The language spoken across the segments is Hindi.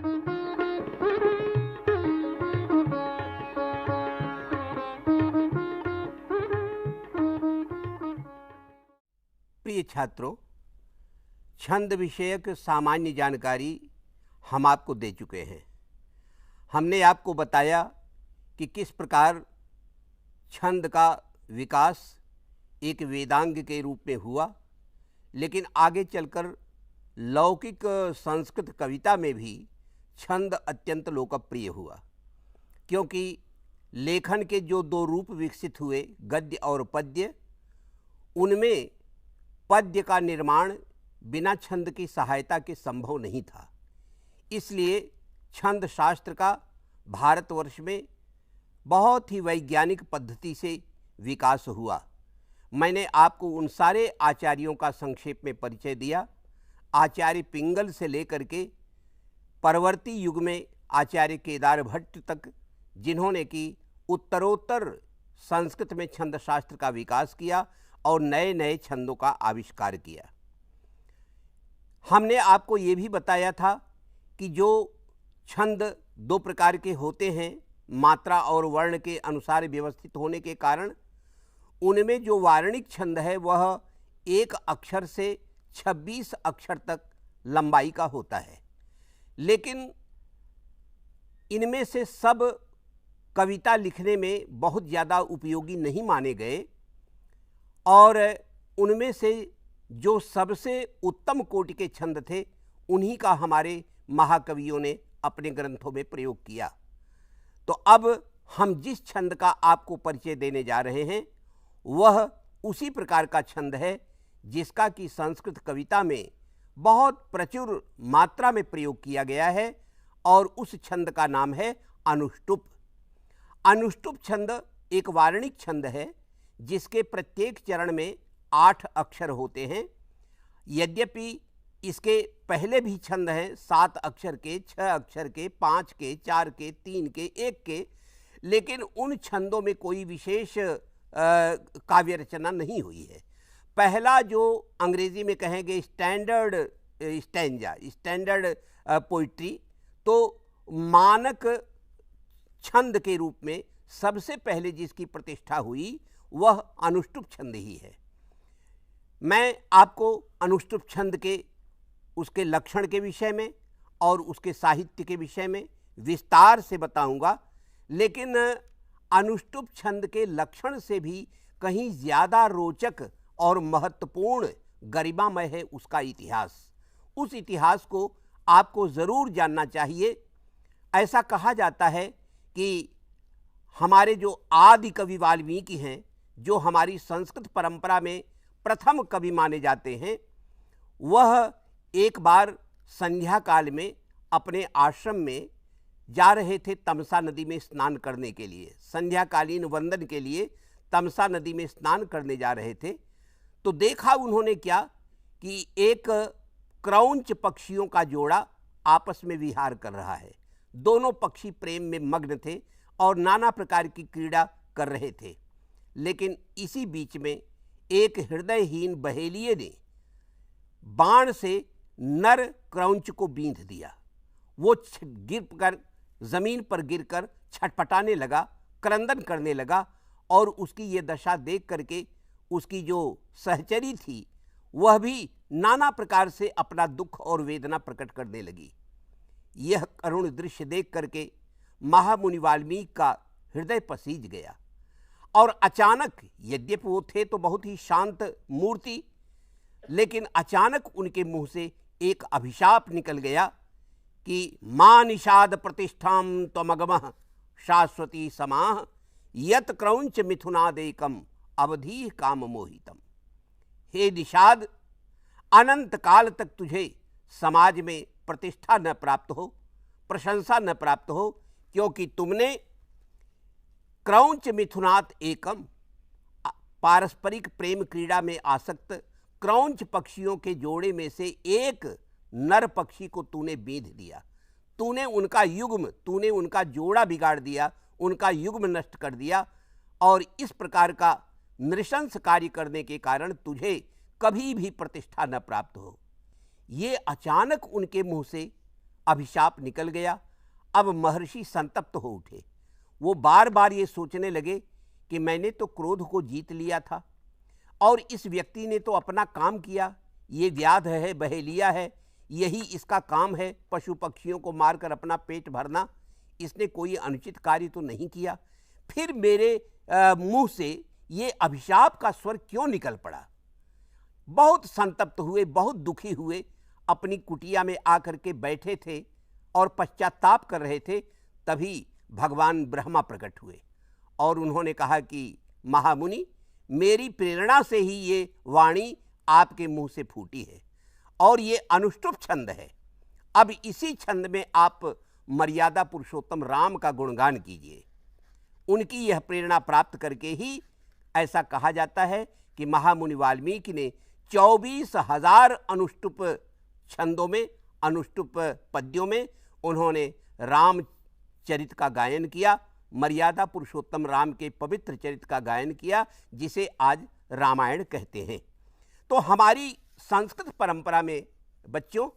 प्रिय छात्रों, छंद विषयक सामान्य जानकारी हम आपको दे चुके हैं। हमने आपको बताया कि किस प्रकार छंद का विकास एक वेदांग के रूप में हुआ, लेकिन आगे चलकर लौकिक संस्कृत कविता में भी छंद अत्यंत लोकप्रिय हुआ, क्योंकि लेखन के जो दो रूप विकसित हुए, गद्य और पद्य, उनमें पद्य का निर्माण बिना छंद की सहायता के संभव नहीं था। इसलिए छंद शास्त्र का भारतवर्ष में बहुत ही वैज्ञानिक पद्धति से विकास हुआ। मैंने आपको उन सारे आचार्यों का संक्षेप में परिचय दिया, आचार्य पिंगल से लेकर के परवर्ती युग में आचार्य केदार भट्ट तक, जिन्होंने कि उत्तरोत्तर संस्कृत में छंद शास्त्र का विकास किया और नए नए छंदों का आविष्कार किया। हमने आपको ये भी बताया था कि जो छंद दो प्रकार के होते हैं, मात्रा और वर्ण के अनुसार व्यवस्थित होने के कारण उनमें जो वार्णिक छंद है वह एक अक्षर से 26 अक्षर तक लंबाई का होता है, लेकिन इनमें से सब कविता लिखने में बहुत ज़्यादा उपयोगी नहीं माने गए, और उनमें से जो सबसे उत्तम कोटि के छंद थे उन्हीं का हमारे महाकवियों ने अपने ग्रंथों में प्रयोग किया। तो अब हम जिस छंद का आपको परिचय देने जा रहे हैं वह उसी प्रकार का छंद है जिसका कि संस्कृत कविता में बहुत प्रचुर मात्रा में प्रयोग किया गया है, और उस छंद का नाम है अनुष्टुप। अनुष्टुप छंद एक वार्णिक छंद है जिसके प्रत्येक चरण में 8 अक्षर होते हैं। यद्यपि इसके पहले भी छंद हैं 7 अक्षर के, 6 अक्षर के, 5 के, 4 के, 3 के, 1 के, लेकिन उन छंदों में कोई विशेष काव्य रचना नहीं हुई है। पहला जो अंग्रेजी में कहेंगे स्टैंडर्ड स्टैंजा, स्टैंडर्ड पोइट्री, तो मानक छंद के रूप में सबसे पहले जिसकी प्रतिष्ठा हुई वह अनुष्टुप छंद ही है। मैं आपको अनुष्टुप छंद के उसके लक्षण के विषय में और उसके साहित्य के विषय में विस्तार से बताऊंगा, लेकिन अनुष्टुप छंद के लक्षण से भी कहीं ज़्यादा रोचक और महत्वपूर्ण गरिमामय है उसका इतिहास। उस इतिहास को आपको ज़रूर जानना चाहिए। ऐसा कहा जाता है कि हमारे जो आदि कवि वाल्मीकि हैं, जो हमारी संस्कृत परंपरा में प्रथम कवि माने जाते हैं, वह एक बार संध्या काल में अपने आश्रम में जा रहे थे तमसा नदी में स्नान करने के लिए, संध्याकालीन वंदन के लिए तमसा नदी में स्नान करने जा रहे थे। तो देखा उन्होंने क्या कि एक क्रौंच पक्षियों का जोड़ा आपस में विहार कर रहा है। दोनों पक्षी प्रेम में मग्न थे और नाना प्रकार की क्रीड़ा कर रहे थे, लेकिन इसी बीच में एक हृदयहीन बहेलिये ने बाण से नर क्रौंच को बींध दिया। वो गिरकर जमीन पर गिरकर छटपटाने लगा, क्रंदन करने लगा, और उसकी ये दशा देख करके उसकी जो सहचरी थी वह भी नाना प्रकार से अपना दुख और वेदना प्रकट करने लगी। यह करुण दृश्य देख करके महामुनि वाल्मीकि का हृदय पसीज गया, और अचानक, यद्यपि वो थे तो बहुत ही शांत मूर्ति, लेकिन अचानक उनके मुंह से एक अभिशाप निकल गया कि मां निषाद प्रतिष्ठाम त्वमगमः शाश्वती समाह यत क्रौंच मिथुनादेकम अवधि काम मोहितम। हे निषाद, अनंत काल तक तुझे समाज में प्रतिष्ठा न प्राप्त हो, प्रशंसा न प्राप्त हो, क्योंकि तुमने क्रौंच मिथुनात एकम, पारस्परिक प्रेम क्रीड़ा में आसक्त क्रौंच पक्षियों के जोड़े में से एक नर पक्षी को तूने बींध दिया। तूने उनका युग्म, तूने उनका जोड़ा बिगाड़ दिया, उनका युग्म नष्ट कर दिया, और इस प्रकार का नृशंस कार्य करने के कारण तुझे कभी भी प्रतिष्ठा न प्राप्त हो। ये अचानक उनके मुंह से अभिशाप निकल गया। अब महर्षि संतप्त हो उठे। वो बार बार ये सोचने लगे कि मैंने तो क्रोध को जीत लिया था और इस व्यक्ति ने तो अपना काम किया, ये व्याध है, बहेलिया है, यही इसका काम है, पशु पक्षियों को मारकर अपना पेट भरना। इसने कोई अनुचित कार्य तो नहीं किया, फिर मेरे मुंह से ये अभिशाप का स्वर क्यों निकल पड़ा। बहुत संतप्त हुए, बहुत दुखी हुए, अपनी कुटिया में आकर के बैठे थे और पश्चाताप कर रहे थे। तभी भगवान ब्रह्मा प्रकट हुए और उन्होंने कहा कि महामुनि, मेरी प्रेरणा से ही ये वाणी आपके मुंह से फूटी है और ये अनुष्टुप छंद है। अब इसी छंद में आप मर्यादा पुरुषोत्तम राम का गुणगान कीजिए। उनकी यह प्रेरणा प्राप्त करके ही ऐसा कहा जाता है कि महामुनि वाल्मीकि ने 24,000 अनुष्टुप छंदों में, अनुष्टुप पद्यों में उन्होंने रामचरित का गायन किया, मर्यादा पुरुषोत्तम राम के पवित्र चरित का गायन किया, जिसे आज रामायण कहते हैं। तो हमारी संस्कृत परंपरा में बच्चों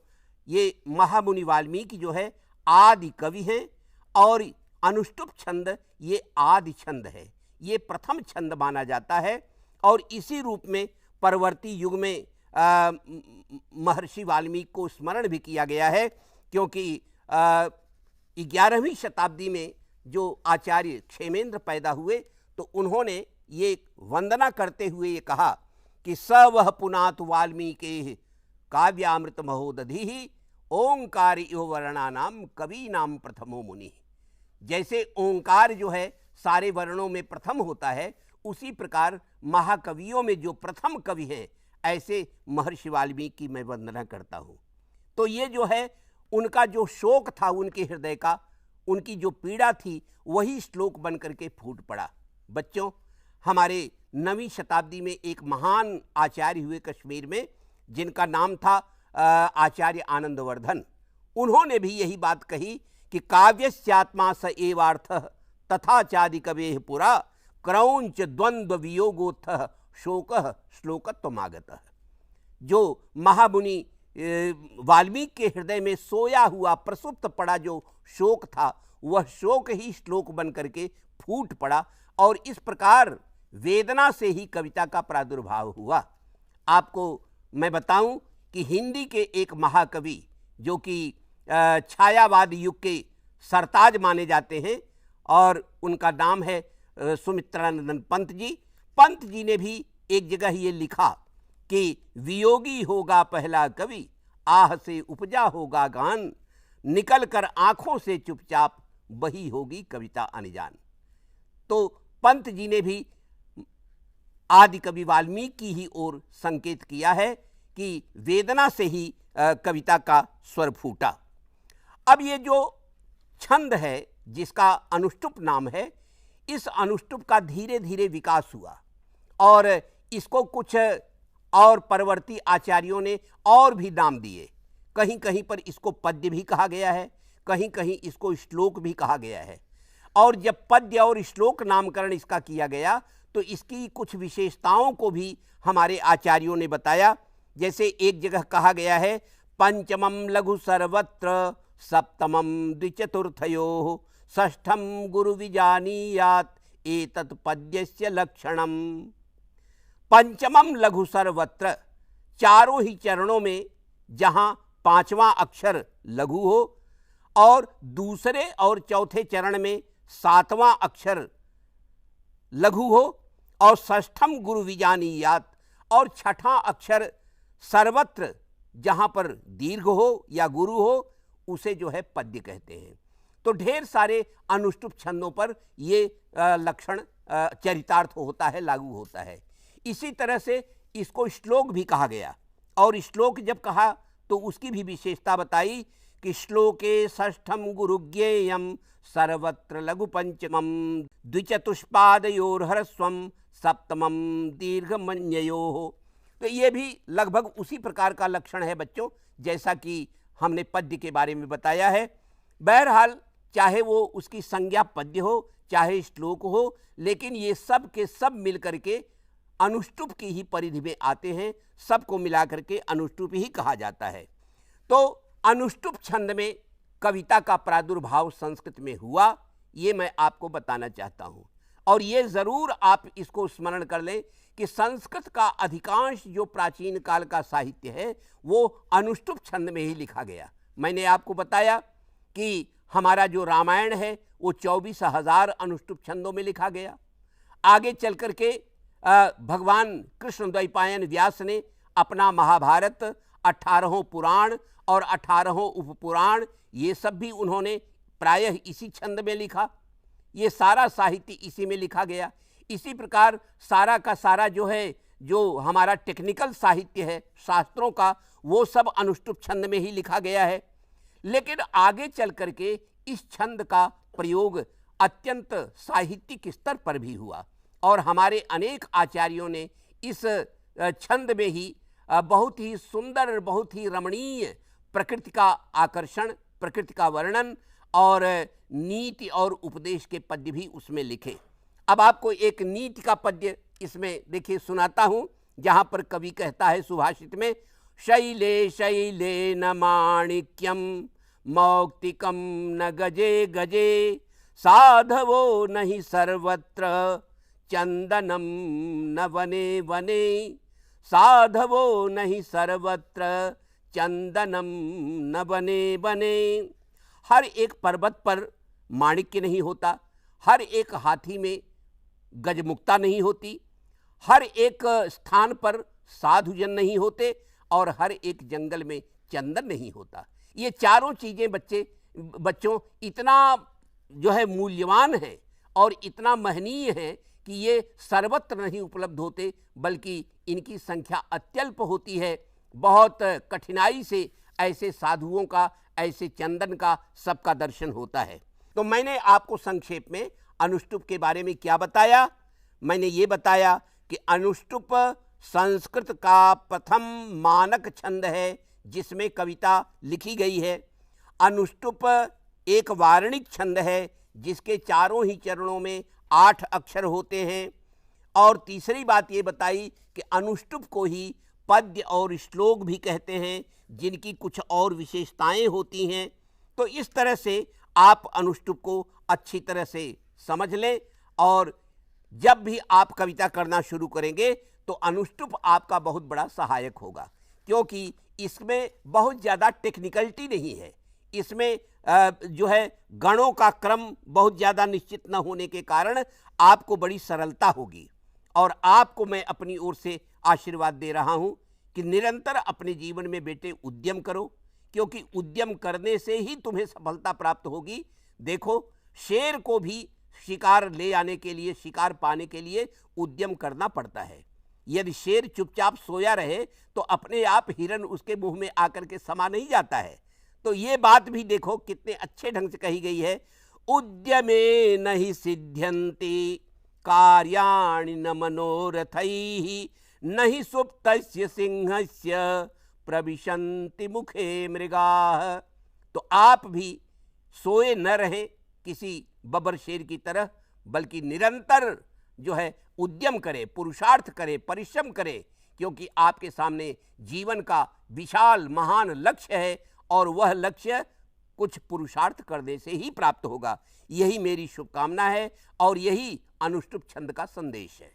ये महामुनि वाल्मीकि जो है आदि कवि हैं और अनुष्टुप छंद ये आदि छंद है, ये प्रथम छंद माना जाता है। और इसी रूप में परवर्ती युग में महर्षि वाल्मीकि को स्मरण भी किया गया है, क्योंकि 11वीं शताब्दी में जो आचार्य क्षेमेंद्र पैदा हुए तो उन्होंने ये वंदना करते हुए ये कहा कि स वह पुनात वाल्मीकि काव्यामृत महोदधि ओंकार इव वर्णानाम कवि नाम प्रथमो मुनि। जैसे ओंकार जो है सारे वर्णों में प्रथम होता है, उसी प्रकार महाकवियों में जो प्रथम कवि हैं ऐसे महर्षि वाल्मीकि की मैं वंदना करता हूँ। तो ये जो है उनका जो शोक था उनके हृदय का, उनकी जो पीड़ा थी, वही श्लोक बन करके फूट पड़ा। बच्चों, हमारे 9वीं शताब्दी में एक महान आचार्य हुए कश्मीर में, जिनका नाम था आचार्य आनंदवर्धन। उन्होंने भी यही बात कही कि काव्यस्यात्मा स एवार्थः तथा चादि कवेः पुरा क्रौंच द्वंद्व वियोगोत्थः शोकः श्लोकत्वमागतः। जो महामुनि वाल्मीकि के हृदय में सोया हुआ प्रसुप्त पड़ा जो शोक था, वह शोक ही श्लोक बन करके फूट पड़ा और इस प्रकार वेदना से ही कविता का प्रादुर्भाव हुआ। आपको मैं बताऊं कि हिंदी के एक महाकवि जो कि छायावाद युग के सरताज माने जाते हैं और उनका नाम है सुमित्रानंदन पंत जी। पंत जी ने भी एक जगह ये लिखा कि वियोगी होगा पहला कवि, आह से उपजा होगा गान, निकल कर आंखों से चुपचाप वही होगी कविता अनजान। तो पंत जी ने भी आदि कवि वाल्मीकि ही ओर संकेत किया है कि वेदना से ही कविता का स्वर फूटा। अब ये जो छंद है जिसका अनुष्टुप नाम है, इस अनुष्टुप का धीरे धीरे विकास हुआ और इसको कुछ और परवर्ती आचार्यों ने और भी नाम दिए। कहीं कहीं पर इसको पद्य भी कहा गया है, कहीं कहीं इसको श्लोक भी कहा गया है। और जब पद्य और श्लोक नामकरण इसका किया गया तो इसकी कुछ विशेषताओं को भी हमारे आचार्यों ने बताया। जैसे एक जगह कहा गया है, पंचमम लघु सर्वत्र सप्तमम द्विचतुर्थयोः षष्ठम गुरु विजानीयात् एतत् पद्यस्य लक्षणम। पंचमम लघु सर्वत्र, चारों ही चरणों में जहां पांचवा अक्षर लघु हो और दूसरे और चौथे चरण में सातवां अक्षर लघु हो और षष्ठम गुरु विजानीयात्, और छठा अक्षर सर्वत्र जहां पर दीर्घ हो या गुरु हो उसे जो है पद्य कहते हैं। तो ढेर सारे अनुष्टुप छंदों पर ये लक्षण चरितार्थ होता है, लागू होता है। इसी तरह से इसको श्लोक भी कहा गया और श्लोक जब कहा तो उसकी भी विशेषता बताई कि श्लोके षष्ठम गुरु ज्ञेयम सर्वत्र लघु पंचमम द्विचतुष्पादयोर्हरस्वम सप्तमम दीर्घमन्ययोः। तो ये भी लगभग उसी प्रकार का लक्षण है बच्चों, जैसा कि हमने पद्य के बारे में बताया है। बहरहाल चाहे वो उसकी संज्ञा पद्य हो चाहे श्लोक हो, लेकिन ये सब के सब मिल करके अनुष्टुप की ही परिधि में आते हैं। सबको मिला करके अनुष्टुप ही कहा जाता है। तो अनुष्टुप छंद में कविता का प्रादुर्भाव संस्कृत में हुआ, ये मैं आपको बताना चाहता हूँ। और ये ज़रूर आप इसको स्मरण कर लें कि संस्कृत का अधिकांश जो प्राचीन काल का साहित्य है वो अनुष्टुप छंद में ही लिखा गया। मैंने आपको बताया कि हमारा जो रामायण है वो 24,000 अनुष्टुप छंदों में लिखा गया। आगे चल कर के भगवान कृष्ण द्वैपायन व्यास ने अपना महाभारत, 18 पुराण और 18 उपपुराण, ये सब भी उन्होंने प्रायः इसी छंद में लिखा। ये सारा साहित्य इसी में लिखा गया। इसी प्रकार सारा का सारा जो है, जो हमारा टेक्निकल साहित्य है शास्त्रों का, वो सब अनुष्टुप छंद में ही लिखा गया है। लेकिन आगे चल कर के इस छंद का प्रयोग अत्यंत साहित्यिक स्तर पर भी हुआ और हमारे अनेक आचार्यों ने इस छंद में ही बहुत ही सुंदर, बहुत ही रमणीय प्रकृति का आकर्षण, प्रकृति का वर्णन और नीति और उपदेश के पद्य भी उसमें लिखे। अब आपको एक नीति का पद्य इसमें देखिए सुनाता हूँ, जहाँ पर कवि कहता है सुभाषित में, शैले शैले न माणिक्यम मौक्तिकम न गजे गजे, साधवो नहीं सर्वत्र चंदनम न वने वने, साधवो नहीं सर्वत्र चंदनम न वने वने। हर एक पर्वत पर माणिक्य नहीं होता, हर एक हाथी में गजमुक्ता नहीं होती, हर एक स्थान पर साधुजन नहीं होते और हर एक जंगल में चंदन नहीं होता। ये चारों चीज़ें बच्चों इतना जो है मूल्यवान है और इतना महनीय है कि ये सर्वत्र नहीं उपलब्ध होते, बल्कि इनकी संख्या अत्यल्प होती है। बहुत कठिनाई से ऐसे साधुओं का, ऐसे चंदन का सबका दर्शन होता है। तो मैंने आपको संक्षेप में अनुष्टुप के बारे में क्या बताया? मैंने ये बताया कि अनुष्टुप संस्कृत का प्रथम मानक छंद है जिसमें कविता लिखी गई है। अनुष्टुप एक वार्णिक छंद है जिसके चारों ही चरणों में 8 अक्षर होते हैं। और तीसरी बात ये बताई कि अनुष्टुप को ही पद्य और श्लोक भी कहते हैं, जिनकी कुछ और विशेषताएं होती हैं। तो इस तरह से आप अनुष्टुप को अच्छी तरह से समझ लें और जब भी आप कविता करना शुरू करेंगे तो अनुष्टुप आपका बहुत बड़ा सहायक होगा, क्योंकि इसमें बहुत ज़्यादा टेक्निकलिटी नहीं है। इसमें जो है गणों का क्रम बहुत ज़्यादा निश्चित न होने के कारण आपको बड़ी सरलता होगी। और आपको मैं अपनी ओर से आशीर्वाद दे रहा हूँ कि निरंतर अपने जीवन में बेटे उद्यम करो, क्योंकि उद्यम करने से ही तुम्हें सफलता प्राप्त होगी। देखो, शेर को भी शिकार ले आने के लिए, शिकार पाने के लिए उद्यम करना पड़ता है। यदि शेर चुपचाप सोया रहे तो अपने आप हिरन उसके मुंह में आकर के समा नहीं जाता है। तो ये बात भी देखो कितने अच्छे ढंग से कही गई है। उद्यमे नहि सिद्ध्यन्ति कार्याणि न मनोरथैः, नहि सुप्तस्य सिंहस्य प्रविशन्ति मुखे मृगाः। तो आप भी सोए न रहे किसी बबर शेर की तरह, बल्कि निरंतर जो है उद्यम करें, पुरुषार्थ करें, परिश्रम करें, क्योंकि आपके सामने जीवन का विशाल महान लक्ष्य है और वह लक्ष्य कुछ पुरुषार्थ करने से ही प्राप्त होगा। यही मेरी शुभकामना है और यही अनुष्टुप छंद का संदेश है।